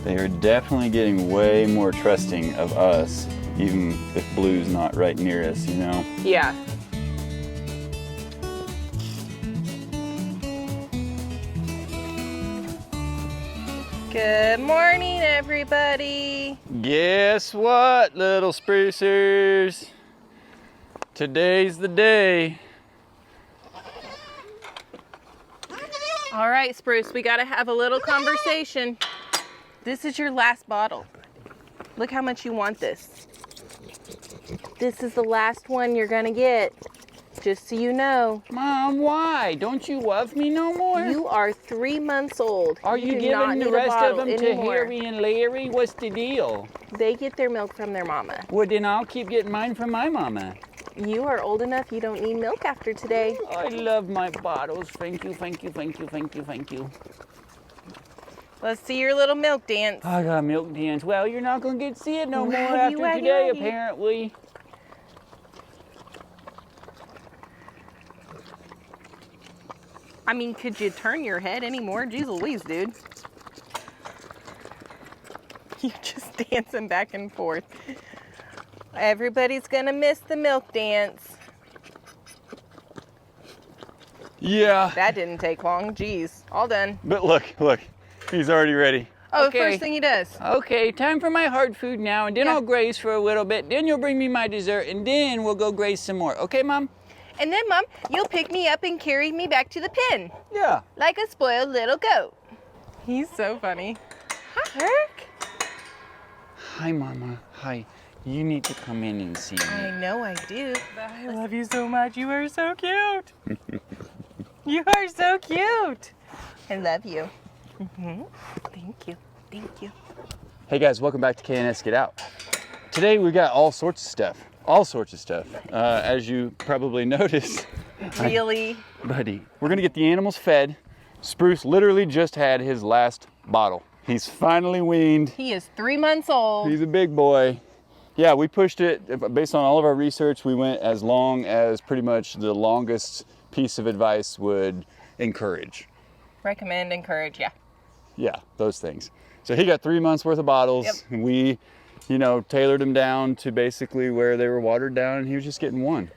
They are definitely getting way more trusting of us, even if Blue's not right near us, you know? Yeah. Good morning, everybody. Guess what, little sprucers? Today's the day. All right, Spruce, we gotta have a little conversation. This is your last bottle. Look how much you want this. This is the last one you're gonna get, just so you know. Mom, why? Don't you love me no more? You are 3 months old. Are you do not giving the need a rest of bottle them to anymore. Harry and Larry? What's the deal? They get their milk from their mama. Well, then I'll keep getting mine from my mama. You are old enough, you don't need milk after today. I love my bottles. Thank you, thank you, thank you, thank you, thank you. Let's see your little milk dance. I got milk dance. Well, you're not going to get to see it no more Waggy, after waggy, today, waggy. apparently. I mean, could you turn your head anymore? Jeez Louise, dude. You're just dancing back and forth. Everybody's gonna miss the milk dance. Yeah. That didn't take long. Jeez, all done. But look, he's already ready. Oh, Okay. the first thing he does. Okay, time for my hard food now, and then Yeah. I'll graze for a little bit. Then you'll bring me my dessert, and then we'll go graze some more. Okay, Mom? And then, Mom, you'll pick me up and carry me back to the pen, Yeah. like a spoiled little goat. He's so funny. Hi, Herc. Hi, Mama. Hi. You need to come in and see I me. know I do. I love you so much. You are so cute. You are so cute. I love you. Thank you. Thank you. Hey guys, welcome back to K&S Get Out. Today we got all sorts of stuff. All sorts of stuff. As you probably noticed. Really? Buddy, we're gonna get the animals fed. Spruce literally just had his last bottle. He's finally weaned. He is 3 months old. He's a big boy. Yeah, we pushed it, based on all of our research, we went as long as pretty much the longest piece of advice would encourage. Recommend, encourage, yeah. Yeah, those things. So he got 3 months worth of bottles. Yep. And we, tailored him down to basically where they were watered down, and he was just getting one.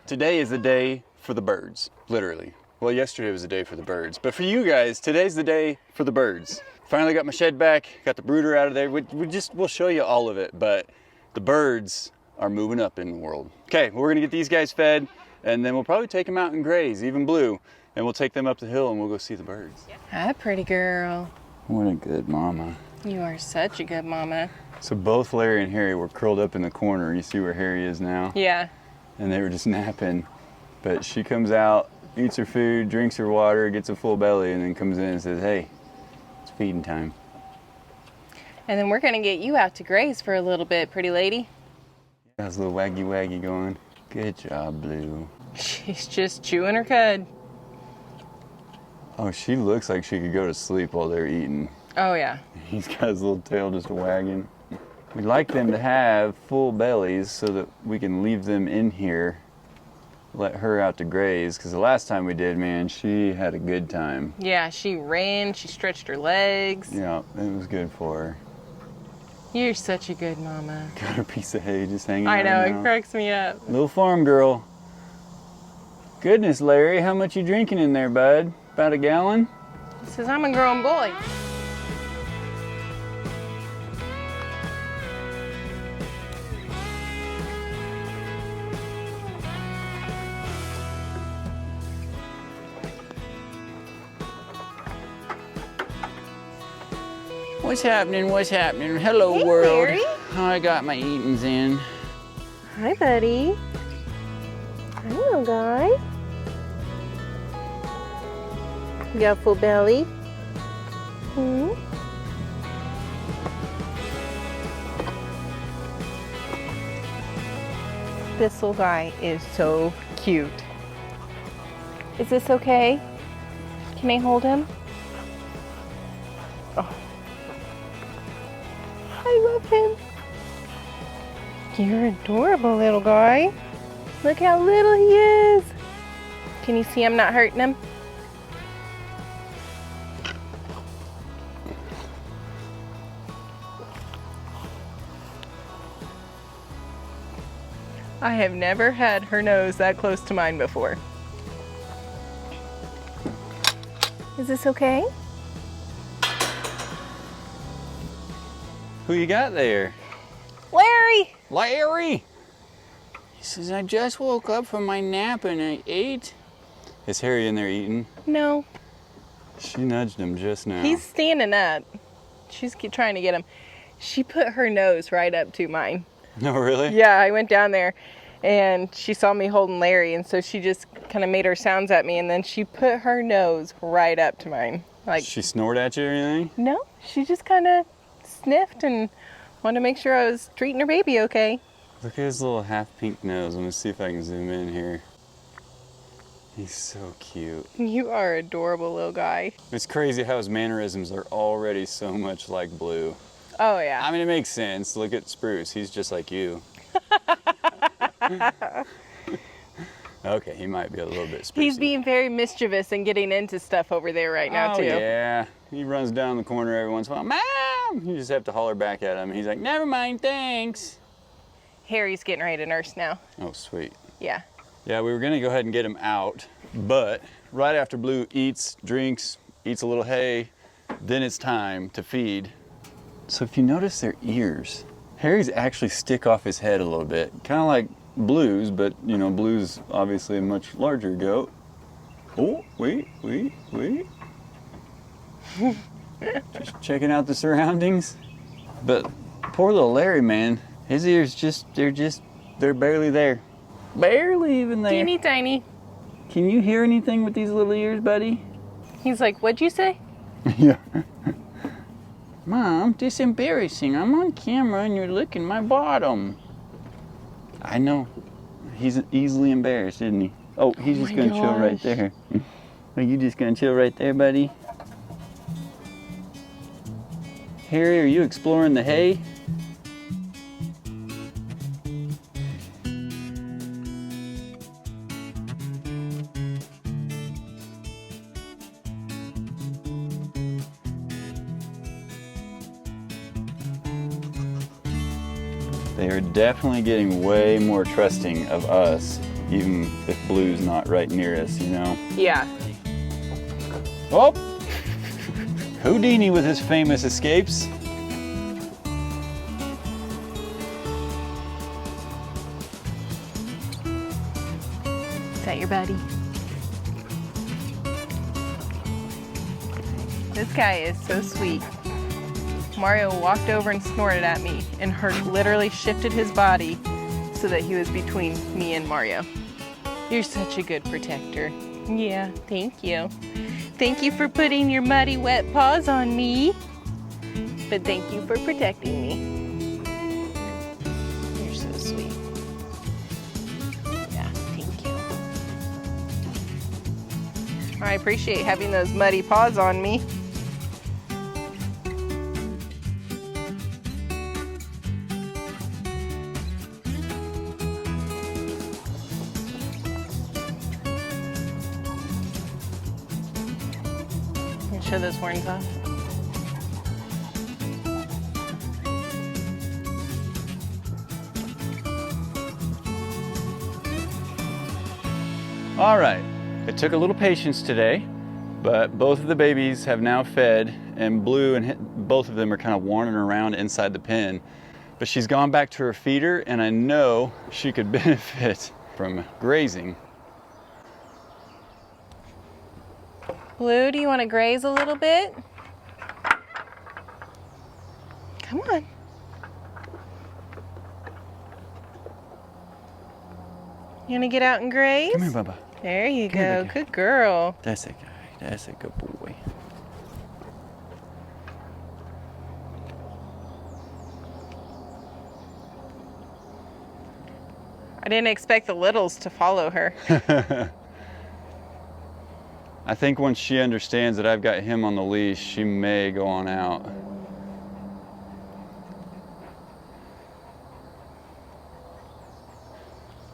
Today is the day for the birds, literally. Well, yesterday was the day for the birds, but for you guys, today's the day for the birds. Finally got my shed back, got the brooder out of there. We'll show you all of it, but the birds are moving up in the world. Okay, we're gonna get these guys fed, and then we'll probably take them out and graze, even Blue, and we'll take them up the hill and we'll go see the birds. Hi, pretty girl. What a good mama. You are such a good mama. So both Larry and Harry were curled up in the corner. You see where Harry is now? Yeah. And they were just napping. But she comes out, eats her food, drinks her water, gets a full belly, and then comes in and says, hey, it's feeding time. And then we're gonna get you out to graze for a little bit, pretty lady. How's a little waggy waggy going? Good job, Blue. She's just chewing her cud. Oh, she looks like she could go to sleep while they're eating. Oh, yeah. He's got his little tail just wagging. We like them to have full bellies so that we can leave them in here, let her out to graze, because the last time we did, man, she had a good time. Yeah, she ran, she stretched her legs. Yeah, it was good for her. You're such a good mama. Got a piece of hay just hanging I out know, now. it cracks me up. Little farm girl. Goodness, Larry, how much you drinking in there, bud? About a gallon? He says, I'm a grown boy. What's happening? What's happening? Hello, Hey, world. Larry. I got my eatings in. Hi, buddy. Hi, little guy. You got a full belly? Hmm? This little guy is so cute. Is this okay? Can I hold him? Oh. I love him. You're adorable, little guy. Look how little he is. Can you see I'm not hurting him? I have never had her nose that close to mine before. Is this okay? Who you got there? Larry! Larry! He says, I just woke up from my nap and I ate. Is Harry in there eating? No. She nudged him just now. He's standing up. She's trying to get him. She put her nose right up to mine. No, really? Yeah, I went down there and she saw me holding Larry, and so she just kind of made her sounds at me, and then she put her nose right up to mine. Like, she snored at you or anything? No, she just kind of sniffed and wanted to make sure I was treating her baby okay. Look at his little half pink nose. Let me see if I can zoom in here. He's so cute. You are adorable little guy. It's crazy how his mannerisms are already so much like Blue. Oh, yeah. I mean, it makes sense. Look at Spruce. He's just like you. Okay, he might be a little bit sprucey. He's being very mischievous and getting into stuff over there right now, too. Yeah. He runs down the corner every once in a while. Mom! You just have to holler back at him. He's like, never mind, thanks. Harry's getting ready to nurse now. Oh, sweet. Yeah. Yeah, we were going to go ahead and get him out, but right after Blue eats, drinks, eats a little hay, then it's time to feed. So if you notice their ears, Harry's actually stick off his head a little bit, kind of like Blue's, but you know, Blue's obviously a much larger goat. Oh, wait. Just checking out the surroundings. But poor little Larry, man, his ears they're barely there. Barely even there. Teeny tiny. Can you hear anything with these little ears, buddy? He's like, what'd you say? Yeah. Mom, this is embarrassing. I'm on camera and you're licking my bottom. I know. He's easily embarrassed, isn't he? Oh, he's just gonna chill right there. Are you just gonna chill right there, buddy? Harry, are you exploring the hay? They are definitely getting way more trusting of us, even if Blue's not right near us, you know? Yeah. Oh! Houdini with his famous escapes. Is that your buddy? This guy is so sweet. Mario walked over and snorted at me, and Herc literally shifted his body so that he was between me and Mario. You're such a good protector. Yeah, thank you. Thank you for putting your muddy, wet paws on me. But thank you for protecting me. You're so sweet. Yeah, thank you. I appreciate having those muddy paws on me. Show those horns off. All right, it took a little patience today, but both of the babies have now fed, and Blue and both of them are kind of wandering around inside the pen. But she's gone back to her feeder, and I know she could benefit from grazing. Blue, do you want to graze a little bit? Come on. You want to get out and graze? Come here, Bubba. There you Come here, go. big guy. Good girl. That's a guy. That's a good boy. I didn't expect the littles to follow her. I think once she understands that I've got him on the leash, she may go on out.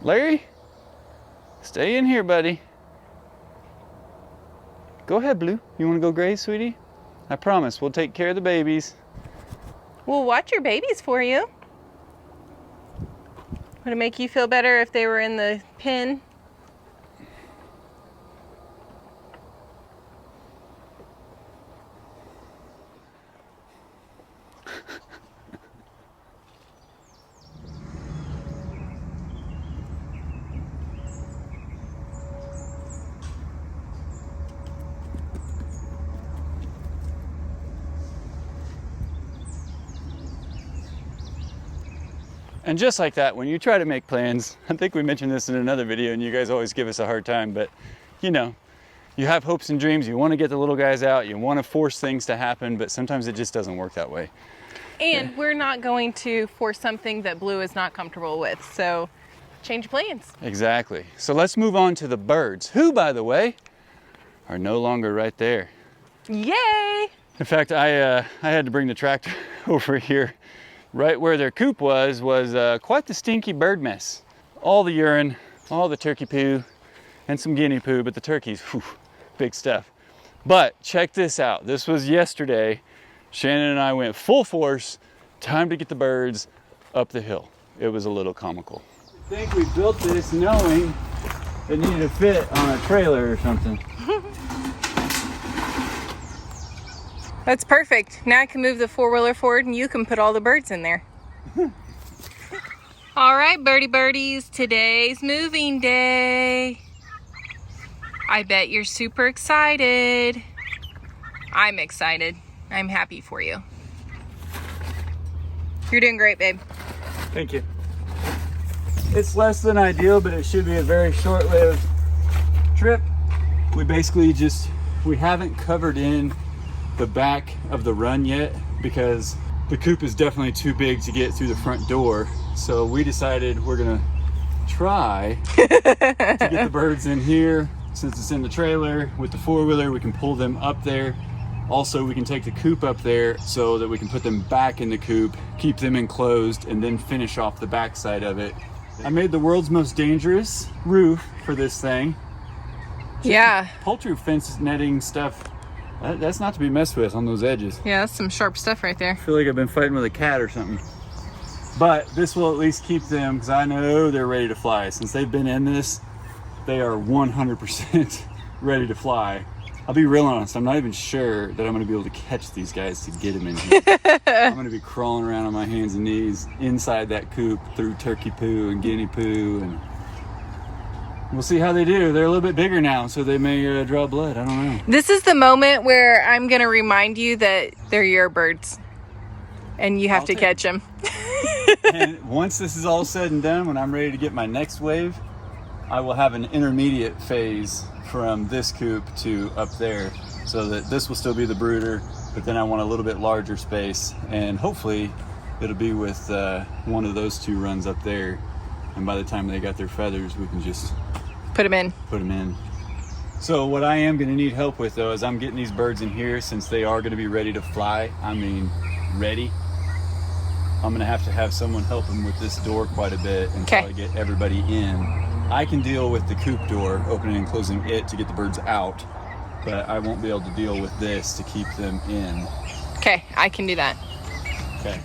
Larry, stay in here, buddy. Go ahead, Blue. You want to go graze, sweetie? I promise, we'll take care of the babies. We'll watch your babies for you. Would it make you feel better if they were in the pen? And just like that, when you try to make plans, I think we mentioned this in another video and you guys always give us a hard time, but you know, you have hopes and dreams, you want to get the little guys out, you want to force things to happen, but sometimes it just doesn't work that way. And we're not going to force something that Blue is not comfortable with, so change plans. Exactly. So let's move on to the birds, who, by the way, are no longer right there. Yay! In fact, I had to bring the tractor over here. Right where their coop was quite the stinky bird mess. All the urine, all the turkey poo, and some guinea poo, but the turkeys, whew, big stuff. But check this out. This was yesterday. Shannon and I went full force. Time to get the birds up the hill. It was a little comical. I think we built this knowing it needed to fit on a trailer or something. That's perfect. Now I can move the four-wheeler forward and you can put all the birds in there. All right, birdie birdies, today's moving day. I bet you're super excited. I'm excited. I'm happy for you. You're doing great, babe. Thank you. It's less than ideal, but it should be a very short-lived trip. We haven't covered in the back of the run yet because the coop is definitely too big to get through the front door. So we decided we're gonna try to get the birds in here. Since it's in the trailer with the four-wheeler, we can pull them up there. Also, we can take the coop up there so that we can put them back in the coop, keep them enclosed, and then finish off the back side of it. I made the world's most dangerous roof for this thing. Yeah. Poultry fence netting stuff, that's not to be messed with on those edges. Yeah, that's some sharp stuff right there. I feel like I've been fighting with a cat or something. But this will at least keep them, because I know they're ready to fly. Since they've been in this, they are 100% ready to fly. I'll be real honest, I'm not even sure that I'm gonna be able to catch these guys to get them in here. I'm gonna be crawling around on my hands and knees inside that coop through turkey poo and guinea poo, and we'll see how they do. They're a little bit bigger now, so they may draw blood, I don't know. This is the moment where I'm gonna remind you that they're your birds and you have to catch them. And once this is all said and done, when I'm ready to get my next wave, I will have an intermediate phase from this coop to up there, so that this will still be the brooder, but then I want a little bit larger space, and hopefully it'll be with one of those two runs up there, and by the time they got their feathers, we can just Put them in. So what I am going to need help with, though, is I'm getting these birds in here, since they are going to be ready to fly. I mean, ready. I'm going to have someone help them with this door quite a bit until I get everybody in. I can deal with the coop door, opening and closing it to get the birds out, but I won't be able to deal with this to keep them in. Okay, I can do that. Okay.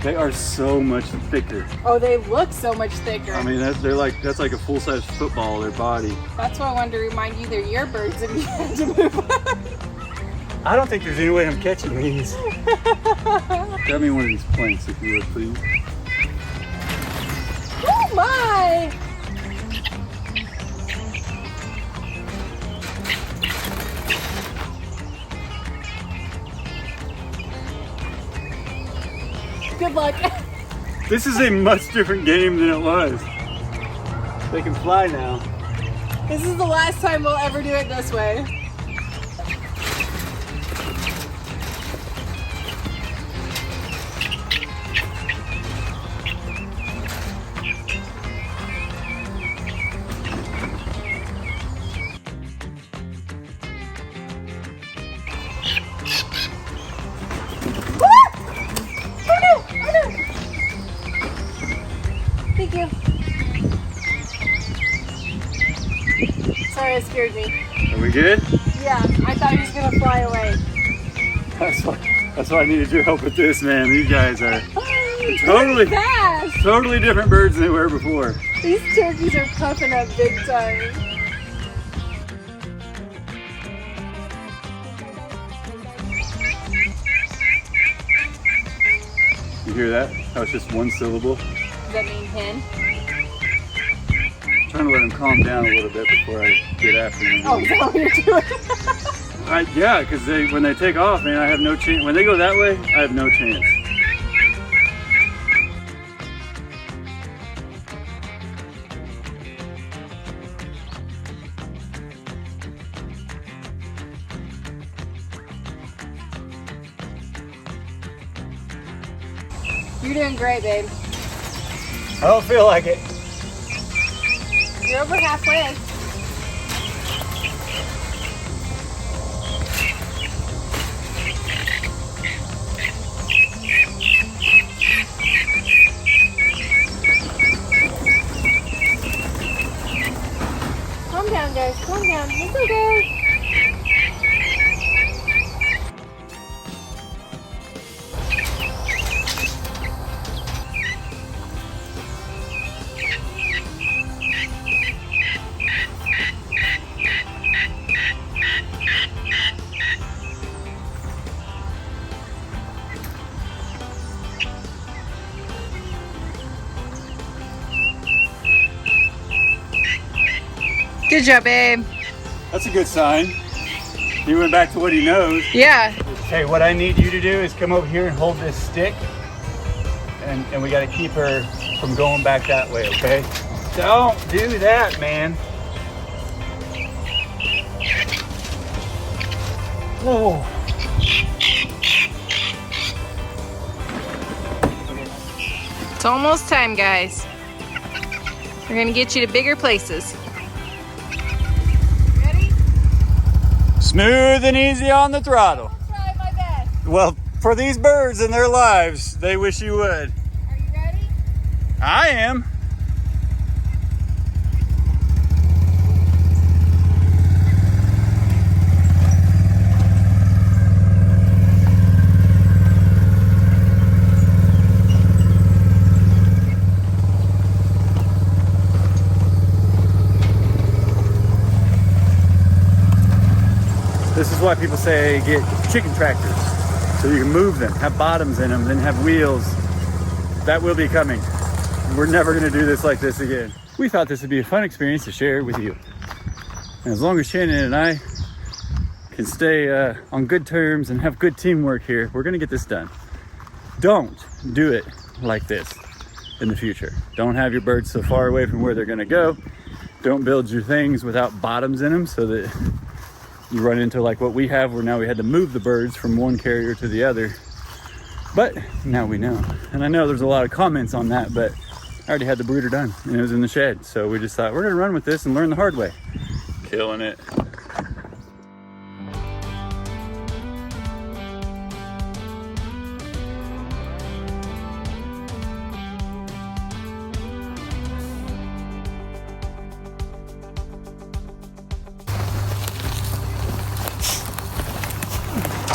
They are so much thicker. Oh, they look so much thicker. I mean, that's like a full-size football, their body. That's why I wanted to remind you they're your birds and you have to move on. I don't think there's any way I'm catching these. Grab me one of these planks if you would, please. Oh my! Good luck. This is a much different game than it was. They can fly now. This is the last time we'll ever do it this way. Sorry, it scared me. Are we good? Yeah, I thought he was gonna fly away. That's why I needed your help with this, man. These guys are totally Fast. totally different birds than they were before. These turkeys are puffing up big time. You hear that? That was just one syllable. Does that mean hen? I'm trying to let them calm down a little bit before I get after them. Oh, is that what you're doing? Yeah, because when they take off, man, I have no chance. When they go that way, I have no chance. You're doing great, babe. I don't feel like it. You're over halfway. Calm down, guys. Calm down. It's okay. Good job, babe. That's a good sign. He went back to what he knows. Yeah. Okay, what I need you to do is come over here and hold this stick. And we got to keep her from going back that way, okay? Don't do that, man. Whoa. It's almost time, guys. We're gonna get you to bigger places. Ready? Smooth and easy on the throttle. I'll try my best. Well, for these birds and their lives, they wish you would. Are you ready? I am. This is why people say get chicken tractors, so you can move them, have bottoms in them, then have wheels. That will be coming. We're never gonna do this like this again. We thought this would be a fun experience to share with you. And as long as Shannon and I can stay on good terms and have good teamwork here, we're gonna get this done. Don't do it like this in the future. Don't have your birds so far away from where they're gonna go. Don't build your things without bottoms in them so that you run into like what we have, where now we had to move the birds from one carrier to the other. But now we know. And I know there's a lot of comments on that, but I already had the brooder done and it was in the shed. So we just thought we're gonna run with this and learn the hard way. Killing it.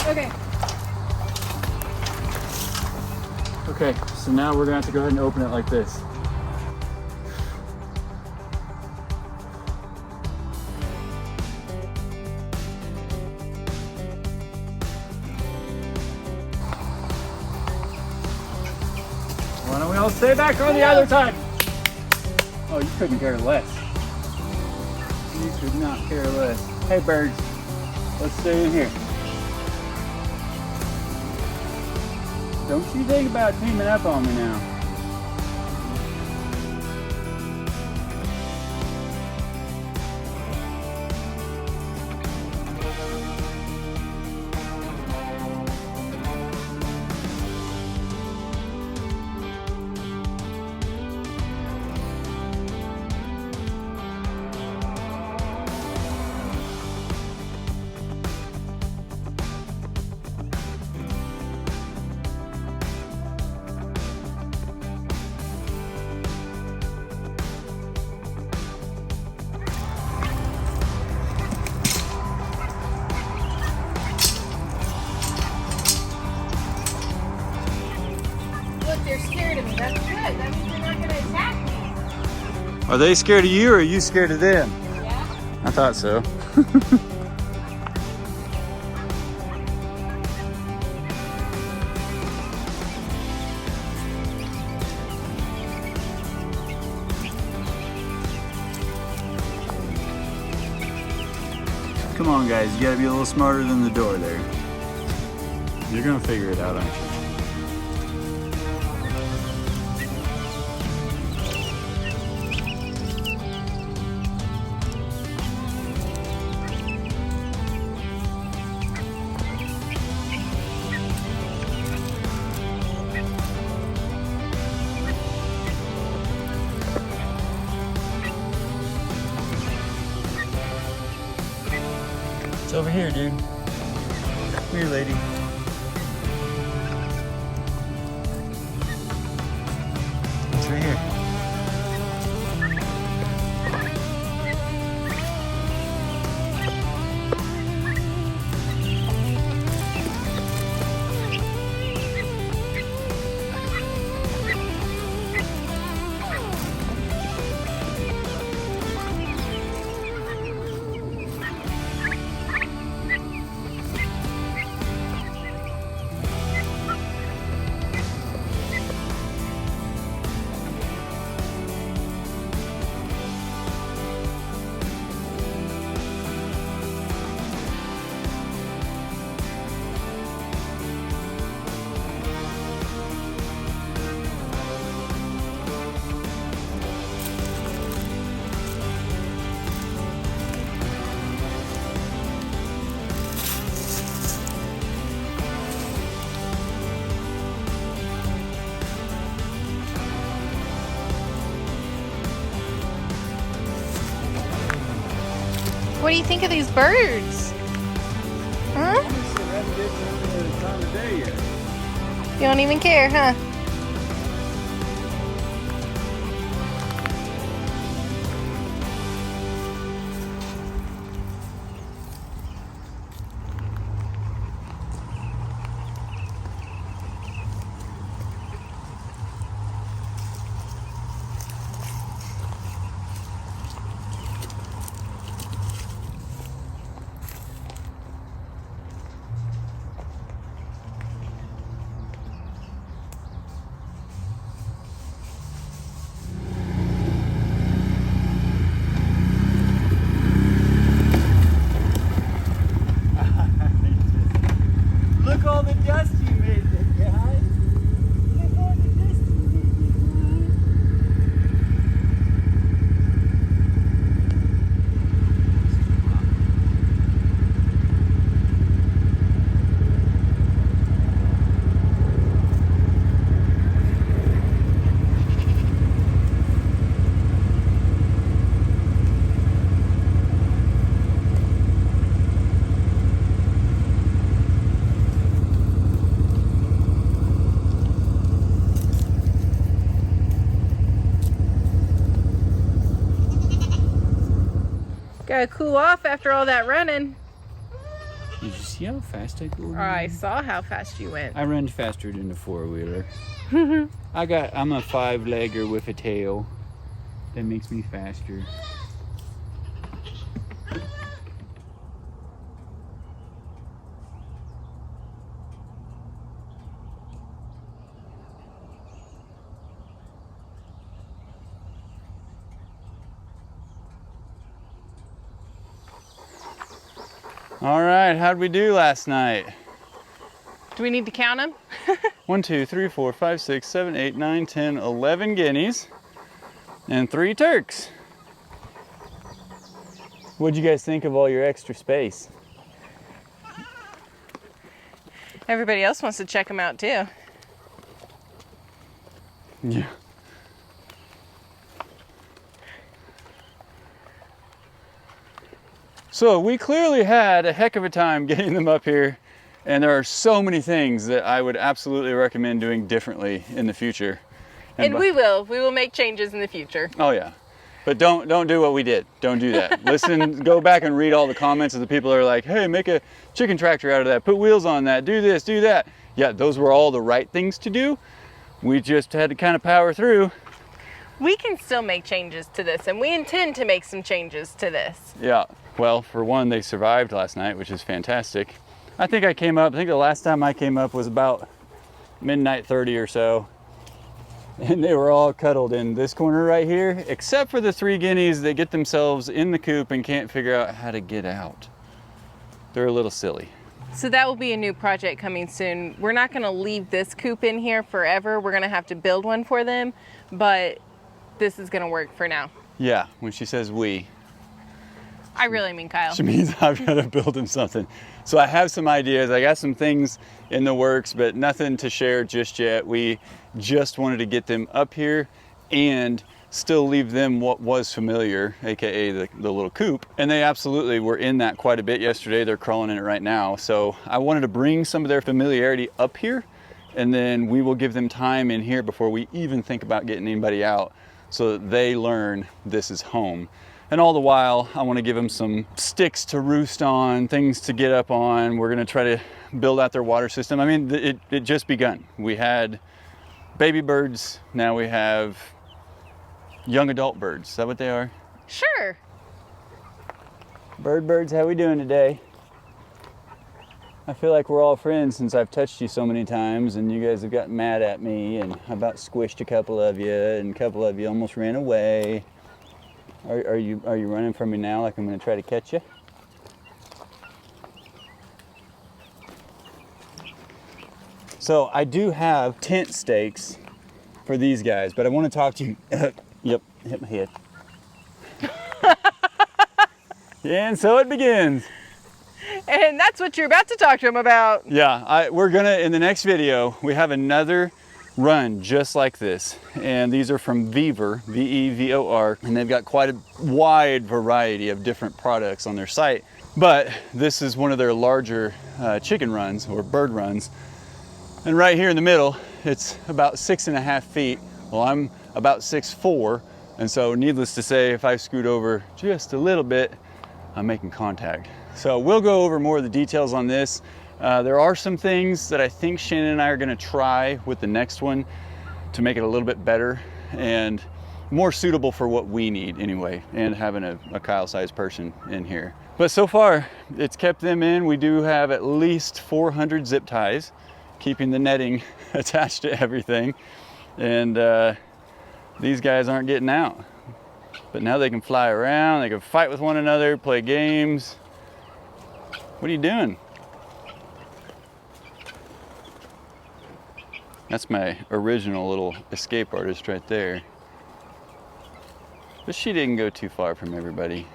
Okay. Okay, so now we're gonna have to go ahead and open it like this. Why don't we all stay back on the other side? Oh, you couldn't care less. You could not care less. Hey birds, let's stay in here. Don't you think about teaming up on me now. scared of me. That's good. That means they're not gonna attack me. Are they scared of you or are you scared of them? Yeah. I thought so. Come on guys, you gotta be a little smarter than the door there. You're gonna figure it out, aren't you? It's over here, dude. Come here, lady. It's right here. What do you think of these birds? Huh? You don't even care, huh? Look all the dust you made, big guy. Look all the dust you made, big Gotta cool off after all that running. Did you see how fast I go? I saw how fast you went. I run faster than a four-wheeler. I'm a five-legger with a tail. That makes me faster. All right, how'd we do last night? Do we need to count them? 1, 2, 3, 4, 5, 6, 7, 8, 9, 10, 11 guineas and 3 turks. What'd you guys think of all your extra space? Everybody else wants to check them out too. Yeah. So we clearly had a heck of a time getting them up here, and there are so many things that I would absolutely recommend doing differently in the future. And we will make changes in the future. Oh yeah, but don't do what we did. Don't do that. Listen, go back and read all the comments of the people that are like, hey, make a chicken tractor out of that, put wheels on that, do this, do that. Yeah, those were all the right things to do, we just had to kind of power through. We can still make changes to this, and we intend to make some changes to this. Yeah, well, for one, they survived last night, which is fantastic. I think the last time I came up was about midnight 30 or so. And they were all cuddled in this corner right here, except for the 3 guineas that get themselves in the coop and can't figure out how to get out. They're a little silly. So that will be a new project coming soon. We're not gonna leave this coop in here forever. We're gonna have to build one for them, but this is gonna work for now. Yeah, when she says we, I really mean Kyle. she means I've got to build him something. So I have some ideas. I got some things in the works, but nothing to share just yet. We just wanted to get them up here and still leave them what was familiar, AKA the little coop. And they absolutely were in that quite a bit yesterday. They're crawling in it right now. So I wanted to bring some of their familiarity up here, and then we will give them time in here before we even think about getting anybody out, so that they learn this is home. And all the while, I want to give them some sticks to roost on, things to get up on. We're going to try to build out their water system. I mean, it just begun. We had baby birds, now we have young adult birds. Is that what they are? Sure. Birds, how we doing today? I feel like we're all friends since I've touched you so many times, and you guys have gotten mad at me, and I about squished a couple of you, and a couple of you almost ran away. Are you running from me now like I'm going to try to catch you? So I do have tent stakes for these guys, but I want to talk to you. Yep, hit my head. And so it begins. And that's what you're about to talk to them about. Yeah, we're gonna, in the next video, we have another run just like this. And these are from Vevor, V-E-V-O-R, and they've got quite a wide variety of different products on their site. But this is one of their larger chicken runs or bird runs. And right here in the middle, it's about 6.5 feet. Well, I'm about 6'4", and so needless to say, if I scoot over just a little bit, I'm making contact. So we'll go over more of the details on this. There are some things that I think Shannon and I are gonna try with the next one to make it a little bit better and more suitable for what we need anyway, and having a Kyle-sized person in here. But so far, it's kept them in. We do have at least 400 zip ties, keeping the netting attached to everything. And these guys aren't getting out. But now they can fly around, they can fight with one another, play games. What are you doing? That's my original little escape artist right there. But she didn't go too far from everybody.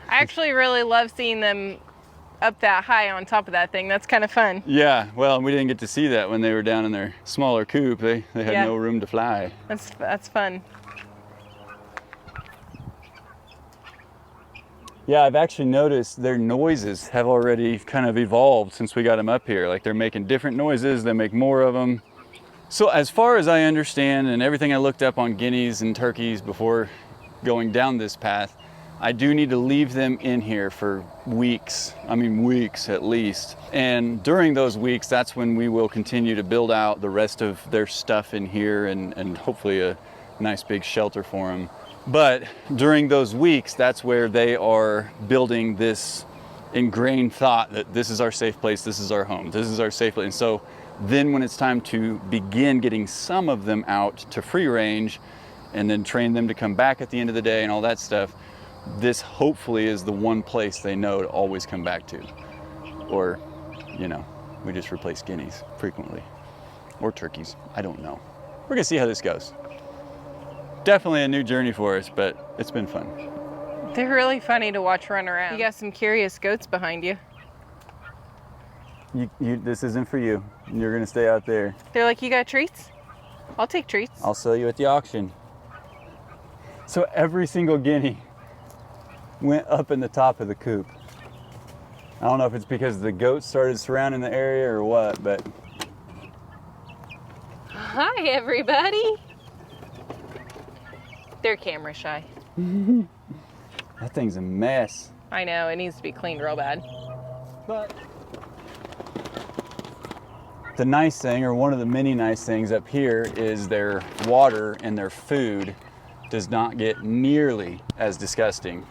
I actually really love seeing them up that high on top of that thing. That's kind of fun. Yeah, well, we didn't get to see that when they were down in their smaller coop. They had no room to fly. That's fun. Yeah, I've actually noticed their noises have already kind of evolved since we got them up here. Like, they're making different noises, they make more of them. So as far as I understand, and everything I looked up on guineas and turkeys before going down this path, I do need to leave them in here for weeks. I mean, weeks at least. And during those weeks, that's when we will continue to build out the rest of their stuff in here and hopefully a nice big shelter for them. But during those weeks, that's where they are building this ingrained thought that this is our safe place, this is our home, this is our safe place. And so then when it's time to begin getting some of them out to free range and then train them to come back at the end of the day and all that stuff, this hopefully is the one place they know to always come back to. Or, you know, we just replace guineas frequently. Or turkeys, I don't know. We're gonna see how this goes. Definitely a new journey for us, but it's been fun. They're really funny to watch run around. You got some curious goats behind you. This isn't for you. You're gonna stay out there. They're like, you got treats? I'll take treats. I'll sell you at the auction. So every single guinea went up in the top of the coop. I don't know if it's because the goats started surrounding the area or what, but. Hi, everybody. They're camera shy. That thing's a mess. I know, it needs to be cleaned real bad. But the nice thing, or one of the many nice things up here, is their water and their food does not get nearly as disgusting.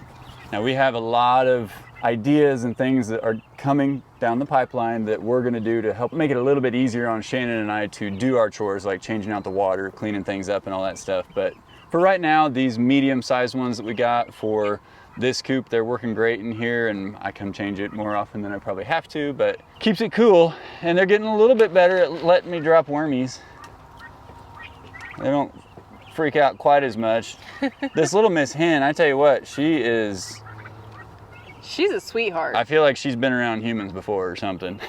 Now we have a lot of ideas and things that are coming down the pipeline that we're gonna do to help make it a little bit easier on Shannon and I to do our chores, like changing out the water, cleaning things up and all that stuff. But for right now, these medium-sized ones that we got for this coop, they're working great in here, and I can change it more often than I probably have to, but keeps it cool. And they're getting a little bit better at letting me drop wormies. They don't freak out quite as much. This little Miss Hen, I tell you what, she's a sweetheart. I feel like she's been around humans before or something.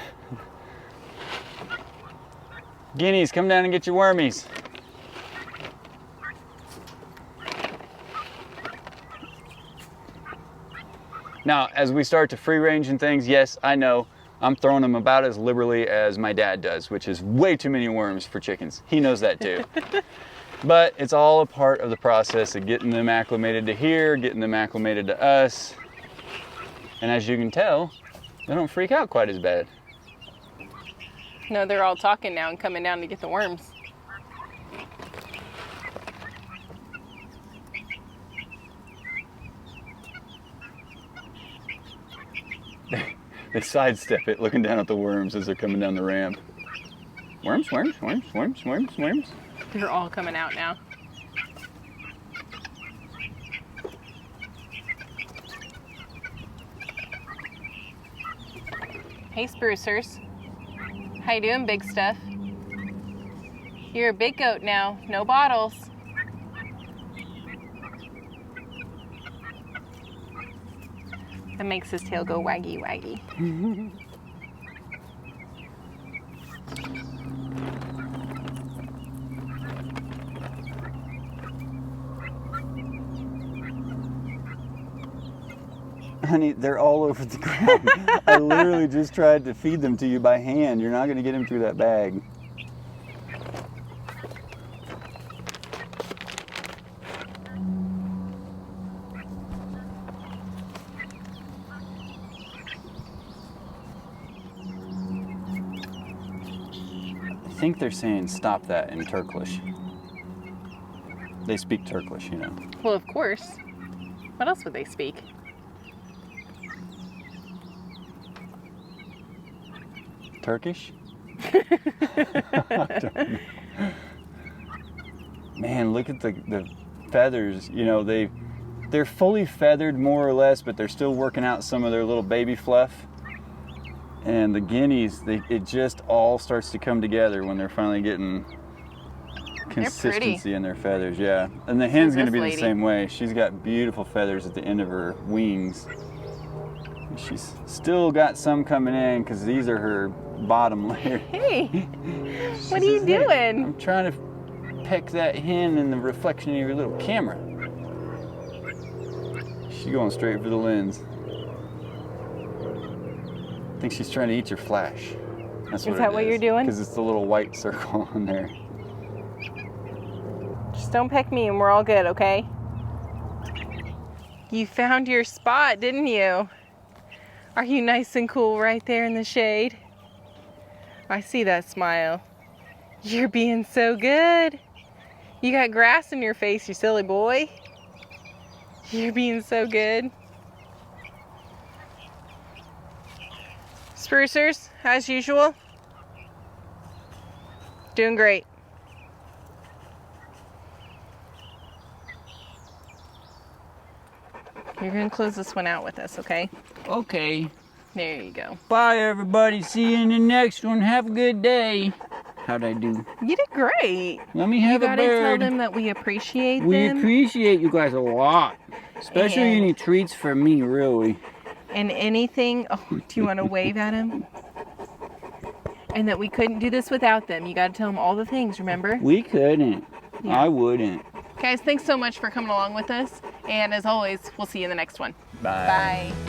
Guineas, come down and get your wormies. Now, as we start to free range and things, yes, I know I'm throwing them about as liberally as my dad does, which is way too many worms for chickens. He knows that too. But it's all a part of the process of getting them acclimated to here, getting them acclimated to us. And as you can tell, they don't freak out quite as bad. No, they're all talking now and coming down to get the worms. They sidestep it, looking down at the worms as they're coming down the ramp. Worms, worms, worms, worms, worms, worms. They're all coming out now. Hey, sprucers. How you doing, big stuff? You're a big goat now. No bottles. That makes his tail go waggy waggy. Honey, they're all over the ground. I literally just tried to feed them to you by hand. You're not going to get them through that bag. I think they're saying stop that in Turkish. They speak Turkish, you know. Well, of course. What else would they speak? Turkish? Man, look at the feathers. You know, they're fully feathered more or less, but they're still working out some of their little baby fluff. And the guineas, it just all starts to come together when they're finally getting consistency in their feathers. Yeah, and the hen's going to be the same way. She's got beautiful feathers at the end of her wings. She's still got some coming in because these are her bottom layer. Hey, what are you doing? Hey, I'm trying to peck that hen in the reflection of your little camera. She's going straight for the lens. I think she's trying to eat your flash. That's what is that what you're doing? Because it's the little white circle on there. Just don't peck me and we're all good, okay? You found your spot, didn't you? Are you nice and cool right there in the shade? I see that smile. You're being so good. You got grass in your face, you silly boy. You're being so good. Sprucers, as usual. Doing great. You're gonna close this one out with us, okay? Okay. There you go. Bye, everybody. See you in the next one. Have a good day. How'd I do? You did great. Let me have a bird. You gotta tell them that we appreciate them. We appreciate you guys a lot. Especially any treats for me, really. And anything. Oh, do you want to wave at them? And that we couldn't do this without them. You gotta tell them all the things, remember? We couldn't. Yeah. I wouldn't. Guys, thanks so much for coming along with us. And as always, we'll see you in the next one. Bye. Bye.